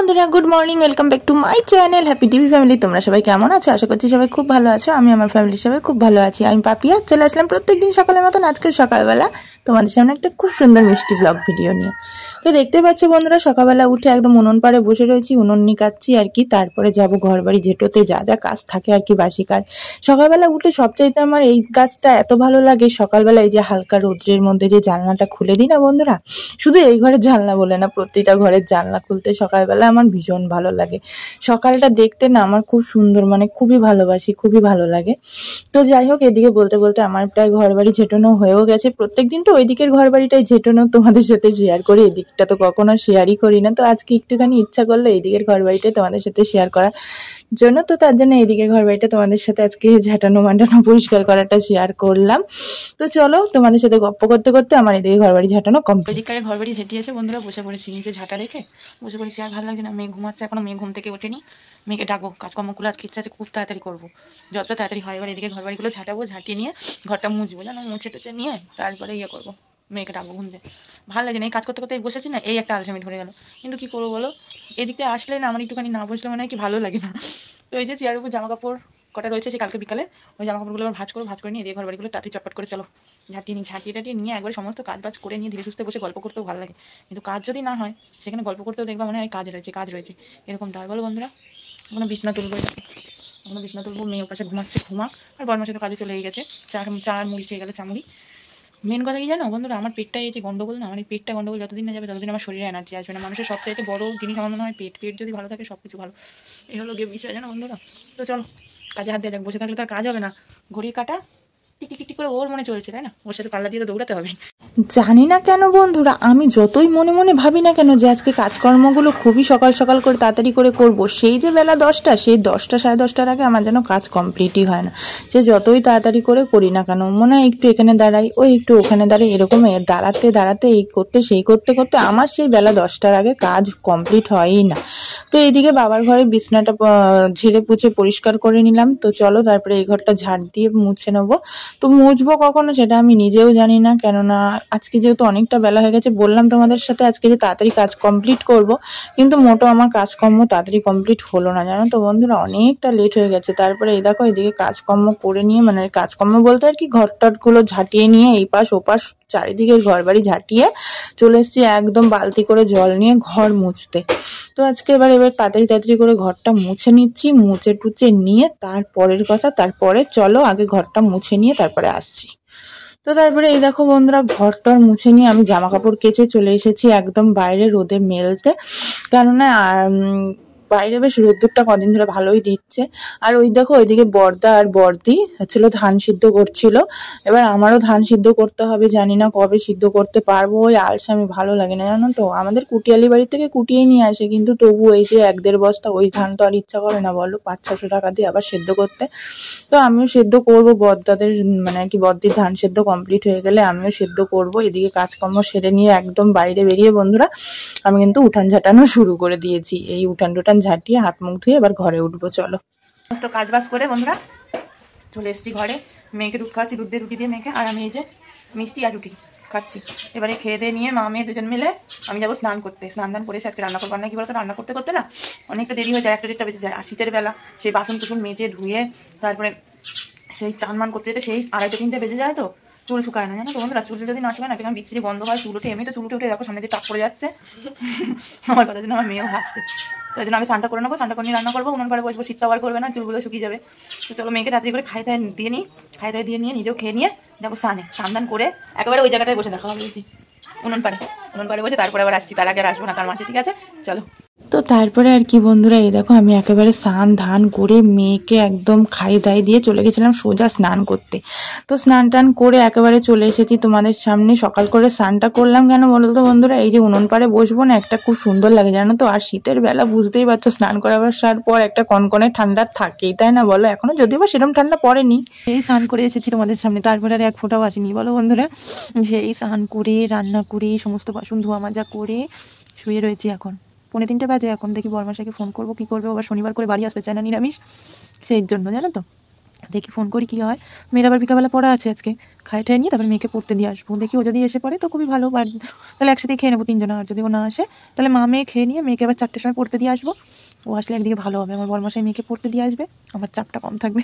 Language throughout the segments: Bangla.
বন্ধুরা good morning, welcome back to my channel happy TV family. তোমরা সবাই কেমন আছো? আশা করছি সবাই খুব ভালো আছো। আমি আমার ফ্যামিলির সবাই খুব ভালো আছি। আমি পাপিয়া চলে আসলাম প্রত্যেকদিন সকালের মতন আজকের সকালবেলা তোমাদের সামনে একটা খুব সুন্দর মিষ্টি ব্লগ ভিডিও নিয়ে। তো দেখতে পাচ্ছ বন্ধুরা, সকালবেলা উঠে একদম উনুন পাড়ে বসে রয়েছি, উনুন নিকাচ্ছি আর কি। তারপরে যাব ঘর বাড়ি ঝেঁটোতে, যা যা কাজ থাকে আর কি, বাসি কাজ। সকালবেলা উঠে সবচাইতে আমার এই কাজটা এত ভালো লাগে, সকালবেলা এই যে হালকা রৌদ্রের মধ্যে যে জানলাটা খুলে দিই না বন্ধুরা, শুধু এই ঘরের জানলা বলে না, প্রতিটা ঘরের জানলা খুলতে সকালবেলা আমার ভীষণ ভালো লাগে। সকালটা দেখতে না আমার খুব সুন্দর, মানে খুবই ভালোবাসি, খুবই ভালো লাগে। তো যাই হোক, এদিকে বলতে বলতে আমার প্রায় ঘর বাড়ি ঝেঁটানো হয়েও গেছে। প্রত্যেকদিন তো ওই দিকের ঘর বাড়িটাই ঝেঁটানো তোমাদের সাথে শেয়ার করি, এদিকটা তো কখনো শেয়ারই করি না। তো আজকে একটুখানি ইচ্ছা করলো এইদিকের ঘর বাড়িটাই তোমাদের সাথে শেয়ার করার জন্য, তো তার জন্য এইদিকের ঘর বাড়িটা তোমাদের সাথে আজকে ঝাঁটানো মাটানো পরিষ্কার করাটা শেয়ার করলাম। তো চলো, তোমাদের সাথে গপ্প করতে করতে আমার এদিকে ঘর বাড়ি ঝাঁটানো কমপ্লিট। এদিকে ঘর বাড়ি ঝেঁটিয়েছে বন্ধুরা, বসে পড়েছি নিচে ঝাঁটা রেখে বসে পড়েছি। আর ভালো লাগছে না, মেয়ে ঘুমাচ্ছে এখনো, মেয়ে ঘুম থেকে ওঠেনি। মেয়েকে ডাকবো, কাজকর্মগুলো আজকে ইচ্ছা আছে খুব তাড়াতাড়ি করবো, যতটা তাড়াতাড়ি হয়। এবার এদিকে ঘর বাড়িগুলো ঝাঁটাবো, ঝাঁটিয়ে নিয়ে ঘরটা মুছবো, জানো, মুছে টুছে নিয়ে তারপরে ইয়ে করবো, মেয়েকে ডাকবো ঘুম থেকে। ভালো লাগে না, এই কাজ করতে করতে বসেছি না, এই একটা আলসামি ধরে গেল। কিন্তু কি করবো বলো, এদিকটা আসলে না আমার একটুখানি না বসলে মনে হয় কি ভালো লাগে না। তো এই যে চেয়ারের উপর জামা কাপড় কটা রয়েছে, সে কালকে বিকালে ওই জামা কাপড়গুলো ভাঁজ করে নিয়ে দিয়ে ঘর বাড়িগুলো তাড়াতাড়ি চটপট করে চলো ঝাঁটিয়ে টাটিয়ে নিয়ে একবার সমস্ত কাজ বাজ করে নিয়ে ধীরে সুস্থে বসে গল্প করতেও ভালো লাগে। কিন্তু কাজ যদি না হয়, সেখানে গল্প করতেও দেখবা মনে হয় কাজ রয়েছে এরকমটা হয়। বলো বন্ধুরা, কোনো বিছনা তুলবো, কোনো বিছনা তুলবো, মেয়ে পাশে ঘুমাচ্ছে, ঘুমাক। আর বরমাসে তো কাজে চলেই গেছে, চার মুড়ি খেয়ে গেলে চামুড়ি। মেন কথা কি জানো বন্ধুরা, আমার পেটটা এই যে গন্ডগোল না, আমার এই পেটটা গন্ডগোল যতদিন না যাবে ততদিন আমার শরীরে এনার্জি আসবে না। মানুষের সবচাইতে বড় জিনিস আমার মনে হয় পেট যদি ভালো থাকে সব কিছু ভালো। এই হলো গিয়ে বিষয়, জানো বন্ধুরা। তো চলো কাজে হাত দিয়ে যাক, বসে থাকলে তো আর কাজ হবে না। ঘড়ির কাটা টিক টিক টিক করে ওর মনে চলছে, তাই না? ওর সাথে পাল্লা দিয়ে তো দৌড়াতে হবে। জানি না কেন বন্ধুরা, আমি যতই মনে মনে ভাবি না কেন যে আজকে কাজকর্মগুলো খুবই সকাল সকাল করে তাড়াতাড়ি করে করব, সেই যে বেলা 10টা, সেই 10টা সাড়ে 10টার আগে আমার যেন কাজ কমপ্লিটই হয় না। সে যতই তাড়াতাড়ি করে করি না কেন, মনে হয় একটু এখানে দাঁড়াই, ওই একটু ওখানে দাঁড়াই, এরকম দাঁড়াতে দাঁড়াতে এই করতে সেই করতে করতে আমার সেই বেলা 10টার আগে কাজ কমপ্লিট হয়ই না। তো এইদিকে বাবার ঘরে বিছনাটা ঝেড়ে পুছে পরিষ্কার করে নিলাম। তো চলো তারপরে এই ঘরটা ঝাড় দিয়ে মুছে নেবো। তো মুছবো কখনো সেটা আমি নিজেও জানি না, কেননা আজকে যেহেতু অনেকটা বেলা হয়ে গেছে, বললাম তোমাদের সাথে আজকে যে তাড়াতাড়ি কাজ কমপ্লিট করব, কিন্তু মোটো আমার কাজকর্ম তাড়াতাড়ি কমপ্লিট হলো না, জানো তো বন্ধুরা, অনেকটা লেট হয়ে গেছে। তারপরে এই দেখো এদিকে কাজকর্ম করে নিয়ে, মানে কাজকর্ম বলতে আর কি, ঘরটারগুলো ঝাঁটিয়ে নিয়ে এই পাশ ওপাশ চারিদিকের ঘর বাড়ি ঝাঁটিয়ে চলে এসেছি একদম বালতি করে জল নিয়ে ঘর মুছতে। তো আজকে এবার তাড়াতাড়ি করে ঘরটা মুছে নিচ্ছি, মুছে টুচে নিয়ে তারপরের কথা, তারপরে চলো আগে ঘরটা মুছে নিয়ে তারপরে আসছি। তো তারপরে এই দেখো বন্ধুরা, ঘরটার মুছে নিয়ে আমি জামা কাপড় কেচে চলে এসেছি একদম বাইরে রোদে মেলতে, কেননা বাইরে বেশ রোদ্দুরটা কদিন ধরে ভালোই দিচ্ছে। আর ওই দেখো ওইদিকে বর্দা আর বর্দি হচ্ছিল ধান সিদ্ধ করছিল, এবার আমারও ধান সিদ্ধ করতে হবে, জানি না কবে সিদ্ধ করতে পারবো। ওই আলসামি ভালো লাগে না, জানো তো, আমাদের কুটিয়ালি বাড়ি থেকে কুটিয়ে নিয়ে আসে, কিন্তু তবু এই যে 1-1.5 বস্তা ওই ধান তো আর ইচ্ছা করে না বলো 500-600 টাকা দিয়ে আবার সেদ্ধ করতে। তো আমিও সেদ্ধ করবো, বর্দাদের মানে আর কি বর্দির ধান সেদ্ধ কমপ্লিট হয়ে গেলে আমিও সেদ্ধ করব। এদিকে কাজকর্ম সেরে নিয়ে একদম বাইরে বেরিয়ে বন্ধুরা আমি কিন্তু উঠান ঝাঁটানো শুরু করে দিয়েছি। এই উঠান টুঠান ঝাঁটিয়ে হাত মুখ ধুয়ে এবার ঘরে উঠবো। চলো সমস্ত কাজ বাজ করে বন্ধুরা চলে এসেছি ঘরে, মেয়েকে দুধ খাওয়াচ্ছি, দুধ দিয়ে রুটি দিয়ে মেয়েকে, আর আমি এই যে মিষ্টি আর রুটি খাচ্ছি। এবারে খেয়ে দিয়ে নিয়ে মা মেয়ে দুজন মিলে আমি যাবো স্নান করতে। স্নান দান করে এসে আজকে রান্না করবো না, কি বলতো, রান্না করতে করতে না অনেকটা দেরি হয়ে যায়, 1-1:30 বেজে যায়। আর শীতের বেলা সেই বাসন কুসন মেজে ধুয়ে তারপরে সেই চান মান করতে যেতে সেই 2:30-3টে বেজে যায়। তো চুল শুকায় না, জানো তো বন্ধুরা, চুল যদি না শুকায় না কেমন বিচ্ছিরি গন্ধ হয়, চুল উঠে, এমনি তো চুল উঠে দেখো সামনে দিয়ে টাক পড়ে যাচ্ছে আমার কথার জন্য আমার মেয়েও হাসছে। তো ওই জন্য আমি স্নানটা করে নেবো, স্নানটা করে নিয়ে রান্না করবো, উনুন পাড়ে বসবো, শীত আবার করবে না, চুলগুলো শুকিয়ে যাবে। তো চলো মেয়েকে তাড়াতাড়ি করে খাই দিয়ে নিয়ে নিজেও খেয়ে নিয়ে যাবো স্নানে। স্নান করে একেবারে ওই জায়গাটায় বসে দেখা হবে উনুন পাড়ে বসে, তারপরে আবার আসছি, তার আগে আর আসবো না তার মাঝে, ঠিক আছে চলো। তো তারপরে আর কি বন্ধুরা, এই দেখো আমি একেবারে স্নান ধান করে মেয়েকে একদম খাইয়ে দাই দিয়ে চলে গেছিলাম সোজা স্নান করতে। তো স্নান টান করে একেবারে চলে এসেছি তোমাদের সামনে। সকাল করে স্নানটা করলাম কেন বলো তো বন্ধুরা, এই যে উনুন পাড়ে বসবো না, একটা খুব সুন্দর লাগে জানো তো। আর শীতের বেলা বুঝতেই পারছো, স্নান করাবার পর একটা কনকনে ঠান্ডা থাকেই, তাই না বলো? এখনো যদিও বা সেরকম ঠান্ডা পড়েনি, এই স্নান করে এসেছি তোমাদের সামনে, তারপরে আর এক ফোঁটাও আসেনি বলো বন্ধুরা। সেই স্নান করে রান্না করে সমস্ত বাসন ধোয়া মাজা করে শুয়ে রয়েছি। এখন 2:45 বাজে। এখন দেখি বরমাসাকে ফোন করবো, কি করবে, আবার শনিবার করে বাড়ি আসতে চায় না, নিরামিষ, সেই জন্য জানো তো। দেখি ফোন করি কী হয়। মেয়ের আবার বিকালবেলা পড়া আছে আজকে, খাই ঠাই নিয়ে তারপরে মেয়েকে পড়তে দিয়ে আসবো। দেখি ও যদি এসে পড়ে তো খুবই ভালো, তাহলে একসাথে খেয়ে নেবো তিনজনে। আর যদি ও না আসে তাহলে মা মেয়ে খেয়ে নিয়ে মেয়েকে আবার 4টের সময় পড়তে দিয়ে আসবো। ও আসলে একদিকে ভালো হবে, আমার বড়মশাই মেয়েকে পড়তে দিয়ে আসবে, আমার চাপটা কম থাকবে।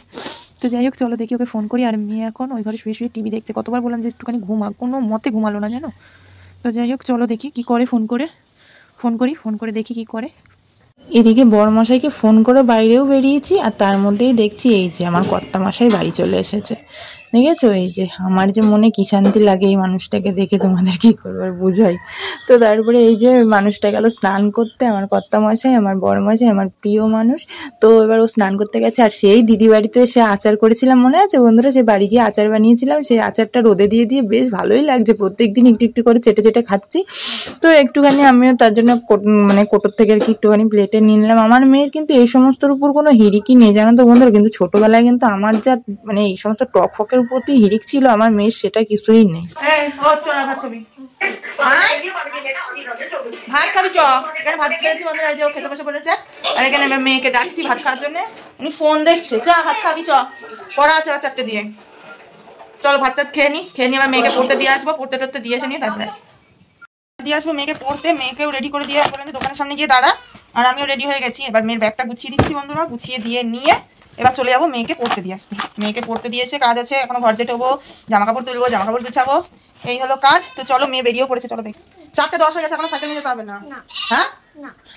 তো যাই হোক চলো দেখি ওকে ফোন করি। আর মেয়ে এখন ওই ঘরে শুয়ে শুয়ে টিভি দেখছে। কতবার বললাম যে একটুখানি ঘুমা, কোনো মতে ঘুমালো না জানো। তো যাই হোক চলো দেখি কী করে, ফোন করে দেখি কী করে। এদিকে বড়মশাইকে ফোন করে বাইরেও বেরিয়েছি, আর তার মধ্যেই দেখছি এই যে আমার কর্তামশাই বাড়ি চলে এসেছে। দেখেছো, এই যে আমার যে মনে কি শান্তি লাগে এই মানুষটাকে দেখে, তোমাদের কি করবো আর বুঝাই। তো তারপরে এই যে মানুষটা গেল স্নান করতে, আমার কর্তামশাই, আমার বড়মশাই, আমার প্রিয় মানুষ। তো এবার ও স্নান করতে গেছে। আর সেই দিদি বাড়িতে সে আচার করেছিলাম, মনে আছে বন্ধুরা? সে বাড়ি গিয়ে আচার বানিয়েছিলাম, সেই আচারটা রোদে দিয়ে দিয়ে বেশ ভালোই লাগছে। প্রত্যেকদিন একটু একটু করে চেটে চেটে খাচ্ছি। তো একটুখানি আমিও তার জন্য মানে কোটোর থেকে আর কি একটুখানি প্লেটে নিয়ে নিলাম। আমার মেয়ের কিন্তু এই সমস্তর উপর কোনো হিরিকই নেই জানো তো বন্ধুরা, কিন্তু ছোটবেলায় কিন্তু আমার যা মানে এই সমস্ত টক ফকের প্রতি হিরিক ছিল, আমার মেয়ের সেটা কিছুই নেই। ভাত খাবি চ, এখানে ভাত খেয়েছি বন্ধুরা, এই যে খেতে বসে পড়েছে। আর এখানে এবার মেয়েকে ডাকছি ভাত খাওয়ার জন্য, উনি ফোন দেখছে। চা ভাত খাবি চ, পড়া আছে 4টে দিয়ে। চলো ভাত টাত খেয়ে নিয়ে আবার মেয়েকে পড়তে দিয়ে আসবো। পড়তে টড়তে দিয়ে এসে নিয়ে তারপরে দিয়ে আসবো মেয়েকে পড়তে। মেয়েকেও রেডি করে দিয়ে বলেন দোকানের সামনে গিয়ে দাঁড়া। আর আমিও রেডি হয়ে গেছি। এবার মেয়ের ব্যাগটা গুছিয়ে দিচ্ছি বন্ধুরা, গুছিয়ে দিয়ে নিয়ে এবার চলে যাবো মেয়েকে পড়তে দিয়ে আসতে। মেয়েকে পড়তে দিয়ে এসে কাজ আছে, এখনো ঘর জেটাবো, জামা কাপড় তুলবো, জামা কাপড় গুছাবো, এই হলো কাজ। তো চলো মেয়ে বেরিয়েও পড়েছে, চলো দেখি। 4:10 হয়ে গেছে, এখনো সাইকেল নিয়ে যেতে হবে না? হ্যাঁ,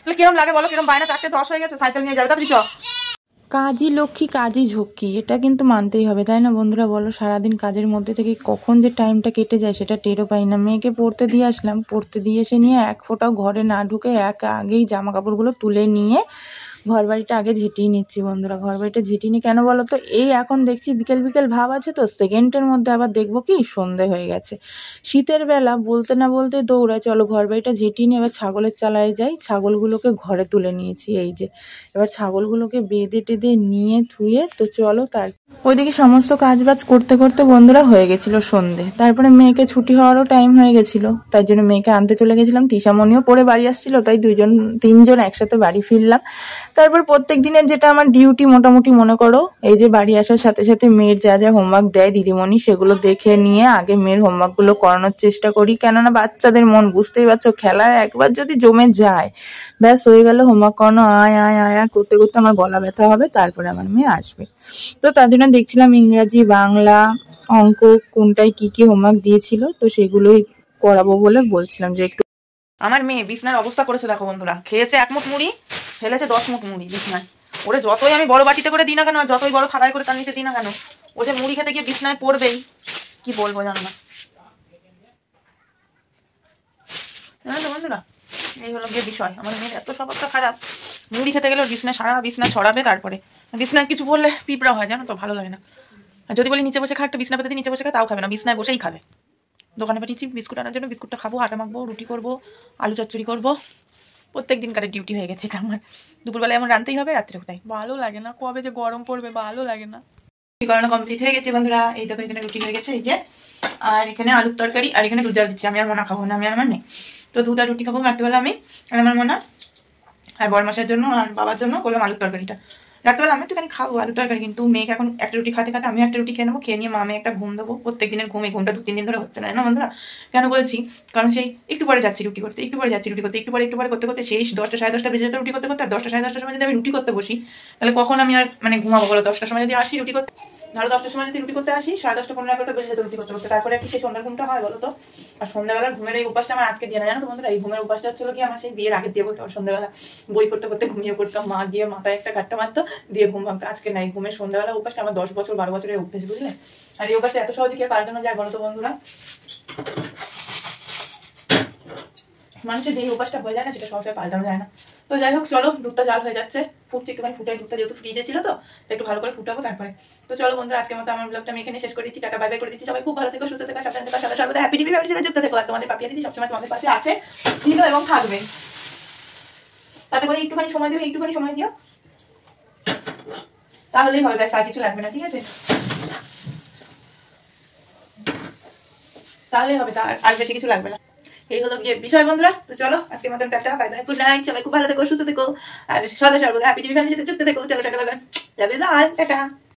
তাহলে কিরম লাগে বলো, কিরম বায়না? 4:10 হয়ে গেছে, সাইকেল নিয়ে যাবে, তাড়াতাড়ি চ। কাজই লক্ষ্মী কাজই ঝক্কি, এটা কিন্তু মানতেই হবে, তাই না বন্ধুরা? বলো, সারাদিন কাজের মধ্যে থেকে কখন যে টাইমটা কেটে যায় সেটা টেরও পাই না। মেয়েকে পড়তে দিয়ে আসলাম, পড়তে দিয়ে এসে নিয়ে এক ফোঁটাও ঘরে না ঢুকে আগেই জামা কাপড়গুলো তুলে নিয়ে ঘর বাড়িটা আগে ঝেঁটিয়ে নিচ্ছি বন্ধুরা। ঘর বাড়িটা ঝেঁটিয়ে নিই কেন বলো তো, এই এখন দেখছি বিকেল বিকেল ভাব আছে, তো সেকেন্ডের মধ্যে আবার দেখবো কি সন্ধে হয়ে গেছে। শীতের বেলা বলতে না বলতে দৌড়ায়, চলো ঘর বাড়িটা ঝেঁটিয়ে নিয়ে এবার ছাগলের চালায় যাই। ছাগলগুলোকে ঘরে তুলে নিয়েছি, এই যে এবার ছাগলগুলোকে বেঁধে টেঁধে নিয়ে ধুয়ে তো চলো। তার ওইদিকে সমস্ত কাজ বাজ করতে করতে বন্ধুরা হয়ে গেছিল সন্ধে। তারপরে মেয়েকে ছুটি হওয়ারও টাইম হয়ে গেছিল, তাই জন্য মেয়েকে আনতে চলে গেছিলাম। তিশামণিও পড়ে বাড়ি আসছিল, তাই তিনজন একসাথে বাড়ি ফিরলাম। তারপর প্রত্যেক দিনের যেটা আমার ডিউটি মোটামুটি মনে করো, এই যে বাড়ি আসার সাথে সাথে মেয়ের যা যা হোমওয়ার্ক দেয় দিদিমণি, সেগুলো দেখে নিয়ে আগে মেয়ের হোমওয়ার্কগুলো করানোর চেষ্টা করি। কেননা বাচ্চাদের মন বুঝতেই পারছো, খেলায় একবার যদি জমে যায় ব্যাস হয়ে গেল, হোমওয়ার্ক করানো আয় আয় আয় আয় করতে করতে আমার গলা ব্যথা হবে, তারপরে আমার মেয়ে আসবে। তো তার জন্য দেখছিলাম ইংরাজি, বাংলা, অঙ্ক কোনটায় কি কি হোমওয়ার্ক দিয়েছিল, তো সেগুলোই করাবো বলে বলছিলাম যে একটু। আমার মেয়ে বিছনার অবস্থা করেছে দেখো বন্ধুরা, খেয়েছে 1 মুঠ মুড়ি, ফেলেছে 10 মুঠ মুড়ি বিছনায়। ওরে যতই আমি বড় বাটিতে করে দিই না কেন, আর যতই বড় থালায় করে তার নিচে দিই না কেন, ও যে মুড়ি খেতে গিয়ে বিছনায় পড়বেই, কি বলবো জানো না। জানো তো বন্ধুরা, এই হলো গিয়ে বিষয়। আমার মেয়ের এত স্বভাবটা খারাপ, মুড়ি খেতে গেলে বিছনা ছড়াবে, তারপরে বিছনায় কিছু বললে পিঁপড়া হয় জানো তো, ভালো লাগে না। আর যদি বলি নিচে বসে খা, একটা বিছনা পেতে নিচে বসে খা, তাও খাবে না, বিছনায় বসেই খাবে। দোকানে পাঠিয়েছি বিস্কুট আনার জন্য, বিস্কুটটা খাবো, আটা মাখবো, রুটি করবো, আলু চচ্চড়ি করবো। প্রত্যেক দিনকারের ডিউটি হয়ে গেছে এটা আমার। দুপুরবেলা এমন রাঁধতেই হবে, রাত্রে কোথায় ভালো লাগে না, কবে যে গরম পড়বে ভালো লাগে না। রুটি করানো কমপ্লিট হয়ে গেছে বন্ধুরা, এই দেখো এখানে রুটি হয়ে গেছে এই যে, আর এখানে আলুর তরকারি, আর এখানে দুধ জাল দিচ্ছি। আমি আর মনা খাবো না, আমি আর আমার নেই, তো দুধ আর রুটি খাবো রাত্রিবেলা আমি আর আমার মনা। আর বড়মাসের জন্য আর বাবার জন্য করলাম আলুর তরকারিটা। রাত্রিবেলা আমি একটুখানি খাবো আলুর তরকারি, কিন্তু মেয়েকে এখন একটা রুটি খাতে খাতে আমি একটা রুটি খেয়ে নেবো, খেয়ে নিয়ে মা একটা ঘুম দেবো। প্রত্যেক দিনের ঘুম, এই ঘুমটা 2-3 দিন ধরে হচ্ছে না না বন্ধুরা। কেন বলছি, কারণ সেই একটু পরে যাচ্ছি রুটি করতে, একটু পরে যাচ্ছি রুটি করতে, একটু পরে করতে করতে সেই 10টা 10:30 বেজে যেত রুটি করতে করতে। আর 10টা 10:30 সময় যদি আমি রুটি করতে বসি, তাহলে কখন আমি আর মানে ঘুমাবো বলো? 10টার সময় যদি আসি রুটি করতে, ধরো 10টার সময় যদি রুটি করতে আসি, 10:30 15 বেজে যেত রুটি করতে করতে, তারপরে একটু সেই সন্ধ্যার ঘুমটা হয় বলো তো। আর সন্ধ্যাবেলার ঘুমের এই উপাসটা আমার আজকে দিয়ে না জানো তো বন্ধুরা। এই ঘুমের উপাসটা হচ্ছিল কি আমার সেই বিয়ের আগের দিয়ে বলতে, সন্ধ্যাবেলা বই করতে করতে ঘুমিয়ে পড়তাম, মা গিয়ে মাথায় একটা ঘাটটা মারতো, দিয়ে ঘুম ভাঙতো। আজকে নাই, ঘুমের সন্ধ্যাবেলা উপাসটা আমার 10 বছর 12 বছরের অভ্যেস, বুঝলে। আর এই উপাসটা এত সহজে কি পাল্টানো যায় বলো তো বন্ধুরা? মানুষের যে উপাসটা হয়ে যায় না, সেটা সহজে পাল্টানো যায় না। তো যাই হোক চলো, দুধটা জাল হয়ে যাচ্ছে, ফুটছে একটুখানি, ফুটাই দুধটা, যেহেতু ফ্রিজে ছিল তো একটু ভালো করে ফুটাবো তারপরে। তো চলো বন্ধুরা, আজকের মতো আমার ব্লগটা আমি এখানে শেষ করে দিচ্ছি। টাটা বাই বাই করে দিচ্ছি। সবাই খুব ভালো থেকো, সুস্থ থেকো, সাবধানে থেকো, সর্বদা হ্যাপি টিভি ফ্যামিলির সাথে যুক্ত থেকো। আর তোমাদের পাপিয়া দিদি সবসময় তোমাদের পাশে আছে, ছিল এবং থাকবে। তাতে করে একটুখানি সময় দিও, একটুখানি সময় দিও, তাহলেই হবে, ব্যাস আর কিছু লাগবে না, ঠিক আছে? তাহলেই হবে, আর বেশি কিছু লাগবে না। এই হলো গিয়ে বিষয় বন্ধুরা। তো চলো আজকের মতন tata bye by, good night. সবাই খুব ভালো থেকো, সুস্থ থেকো, আর সর্বদা হ্যাপি টিভি ফ্যামিলির সাথে যুক্ত থেকো। চলো tata bye bye, love you all, tata.